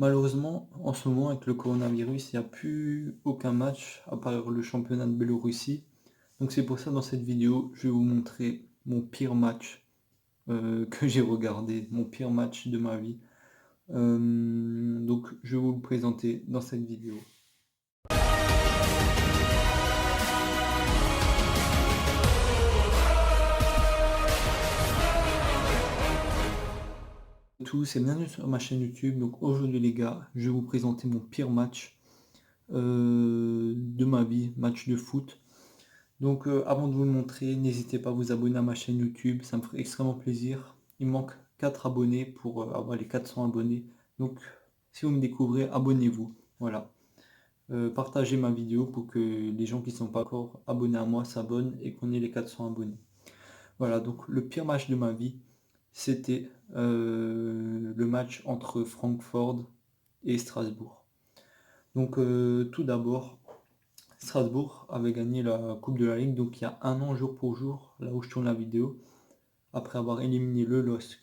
Malheureusement, en ce moment, avec le coronavirus, il n'y a plus aucun match à part le championnat de Biélorussie. Donc c'est pour ça, dans cette vidéo, je vais vous montrer mon pire match que j'ai regardé, mon pire match de ma vie. Donc je vais vous le présenter dans cette vidéo. Tout, c'est bienvenue sur ma chaîne YouTube. Donc aujourd'hui les gars, je vais vous présenter mon pire match de ma vie, match de foot. Donc avant de vous le montrer, n'hésitez pas à vous abonner à ma chaîne YouTube, ça me ferait extrêmement plaisir. Il me manque 4 abonnés pour avoir les 400 abonnés. Donc si vous me découvrez, abonnez-vous. Voilà. Partagez ma vidéo pour que les gens qui ne sont pas encore abonnés à moi s'abonnent et qu'on ait les 400 abonnés. Voilà, donc le pire match de ma vie, c'était le match entre Francfort et Strasbourg. Donc tout d'abord, Strasbourg avait gagné la Coupe de la Ligue, donc il y a un an jour pour jour, là où je tourne la vidéo, après avoir éliminé le LOSC,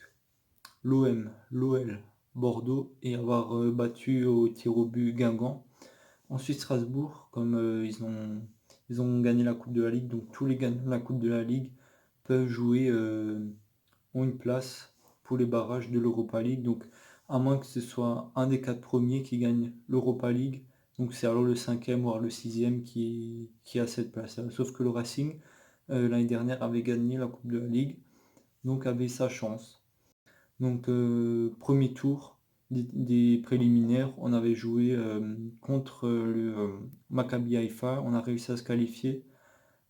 l'OM, l'OL, Bordeaux et avoir battu au tir au but Guingamp. Ensuite Strasbourg, comme ils ont gagné la Coupe de la Ligue, donc tous les gagnants de la Coupe de la Ligue peuvent jouer, ont une place pour les barrages de l'Europa League, donc à moins que ce soit un des 4 premiers qui gagne l'Europa League, donc c'est alors le 5e voire le 6e qui a cette place. Sauf que le Racing, l'année dernière, avait gagné la Coupe de la Ligue, donc avait sa chance. Donc premier tour des préliminaires, on avait joué contre le Maccabi Haïfa, on a réussi à se qualifier.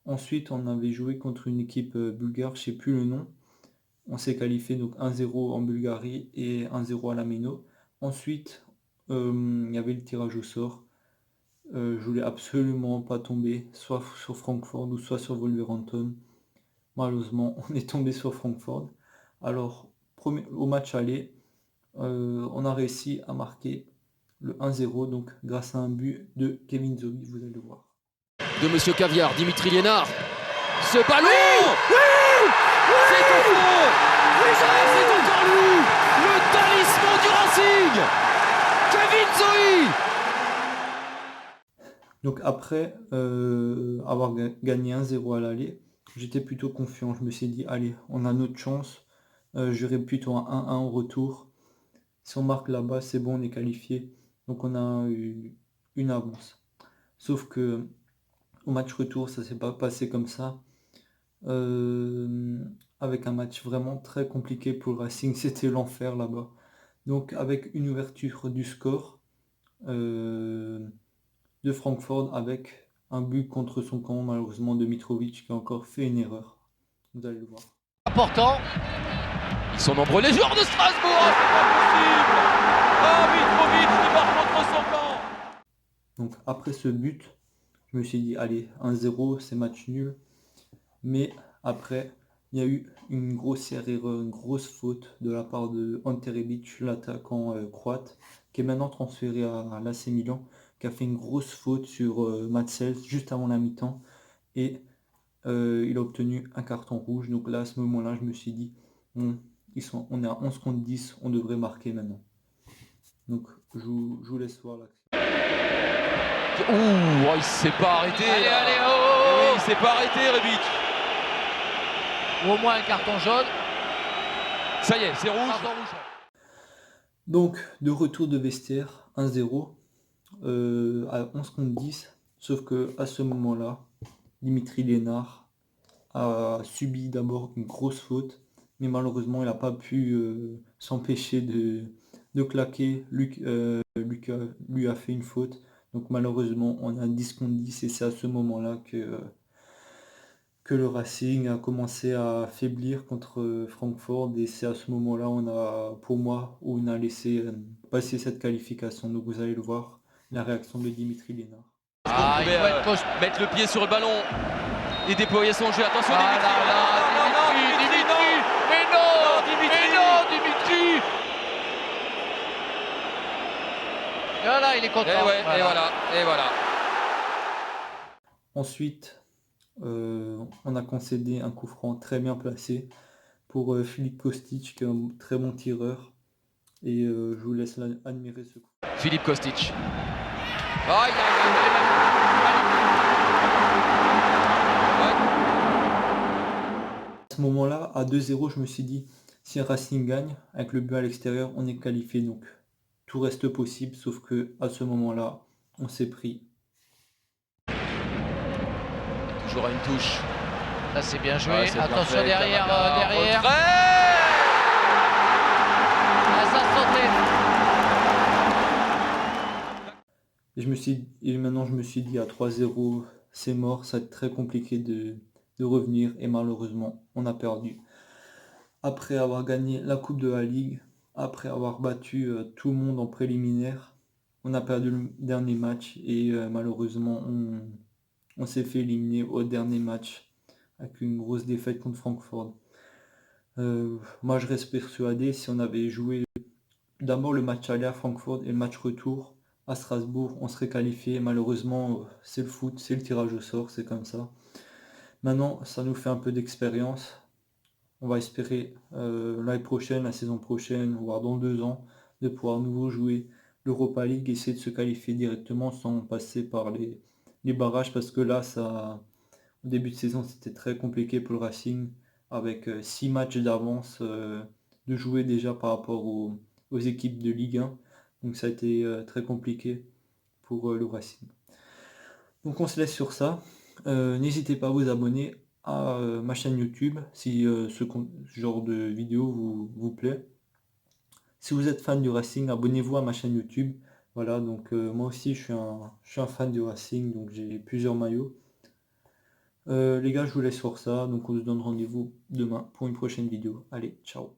Ensuite, on avait joué contre une équipe bulgare, je ne sais plus le nom. On s'est qualifié donc 1-0 en Bulgarie et 1-0 à la Méno. Ensuite, il y avait le tirage au sort. Je voulais absolument pas tomber, soit sur Francfort ou soit sur Wolverhampton. Malheureusement, on est tombé sur Francfort. Alors, au match aller, on a réussi à marquer le 1-0, donc grâce à un but de Kevin Zoe, vous allez le voir. De Monsieur Caviar, Dimitri Liénard. Ce ballon c'est au fond. C'est encore lui, le talisman du Racing, Kevin Zoe. Donc après avoir gagné 1-0 à l'aller, j'étais plutôt confiant. Je me suis dit, allez, on a notre chance. J'aurais plutôt un 1-1 au retour. Si on marque là-bas, c'est bon, on est qualifié. Donc on a eu une avance. Sauf que au match retour, ça s'est pas passé comme ça. Avec un match vraiment très compliqué pour le Racing, c'était l'enfer là-bas. Donc avec une ouverture du score de Francfort avec un but contre son camp, malheureusement de Mitrovic qui a encore fait une erreur. Vous allez le voir. Important. Ils sont nombreux les joueurs de Strasbourg. C'est pas possible. Ah, Mitrovic qui marque contre son camp. Donc après ce but, je me suis dit allez, 1-0, c'est match nul. Mais après, il y a eu une grossière erreur, une grosse faute de la part de Ante Rebic, l'attaquant croate, qui est maintenant transféré à l'AC Milan, qui a fait une grosse faute sur Matsels juste avant la mi-temps. Et il a obtenu un carton rouge. Donc là, à ce moment-là, je me suis dit, on est à 11 contre 10, on devrait marquer maintenant. Donc je vous laisse voir l'action. Ouh, il s'est pas arrêté. Allez, oh. Oui, il s'est pas arrêté, Rebic. Ou au moins un carton jaune. Ça y est, c'est rouge. Carton rouge. Donc de retour de vestiaire, 1-0 à 11 contre 10. Sauf que à ce moment-là, Dimitri Liénard a subi d'abord une grosse faute, mais malheureusement il n'a pas pu s'empêcher de claquer. Luc lui a fait une faute. Donc malheureusement on a 10 contre 10 et c'est à ce moment-là que le Racing a commencé à faiblir contre Francfort et c'est à ce moment-là pour moi, où on a laissé passer cette qualification. Donc vous allez le voir, la réaction de Dimitri Liénard. Ah, il faut être mettre le pied sur le ballon et déployer son jeu. Attention, Dimitri. Dimitri, non. Mais non, Dimitri. Et voilà, il est content. Et voilà. Ensuite, on a concédé un coup franc très bien placé pour Filip Kostic, qui est un très bon tireur. et je vous laisse admirer ce coup. Philippe Kostic. Aïe, aïe, À ce moment-là, à 2-0, je me suis dit, si Racing gagne, avec le but à l'extérieur, on est qualifié, donc tout reste possible, sauf que à ce moment-là, on s'est pris. Toujours à une touche. ça c'est bien joué. Ah, c'est bien Attention fait, derrière, Camara. derrière. Retrait. Ah, ça a sauté. Et maintenant, je me suis dit, à 3-0, c'est mort, ça va être très compliqué de revenir, et malheureusement, on a perdu. Après avoir gagné la Coupe de la Ligue, après avoir battu tout le monde en préliminaire, on a perdu le dernier match et malheureusement on s'est fait éliminer au dernier match avec une grosse défaite contre Francfort. Moi je reste persuadé, si on avait joué d'abord le match aller à Francfort et le match retour à Strasbourg, on serait qualifié. Malheureusement, c'est le foot, c'est le tirage au sort, c'est comme ça. Maintenant, ça nous fait un peu d'expérience. On va espérer l'année prochaine, la saison prochaine, voire dans 2 ans, de pouvoir à nouveau jouer l'Europa League, essayer de se qualifier directement sans passer par les barrages, parce que là, au début de saison, c'était très compliqué pour le Racing, avec 6 matchs d'avance de jouer déjà par rapport aux équipes de Ligue 1. Donc ça a été très compliqué pour le Racing. Donc on se laisse sur ça. N'hésitez pas à vous abonner à ma chaîne YouTube si ce genre de vidéo vous plaît. Si vous êtes fan du Racing, abonnez-vous à ma chaîne YouTube. Voilà, donc moi aussi je suis un fan du Racing, donc j'ai plusieurs maillots. Les gars, je vous laisse sur ça, donc on se donne rendez-vous demain pour une prochaine vidéo. Allez, ciao.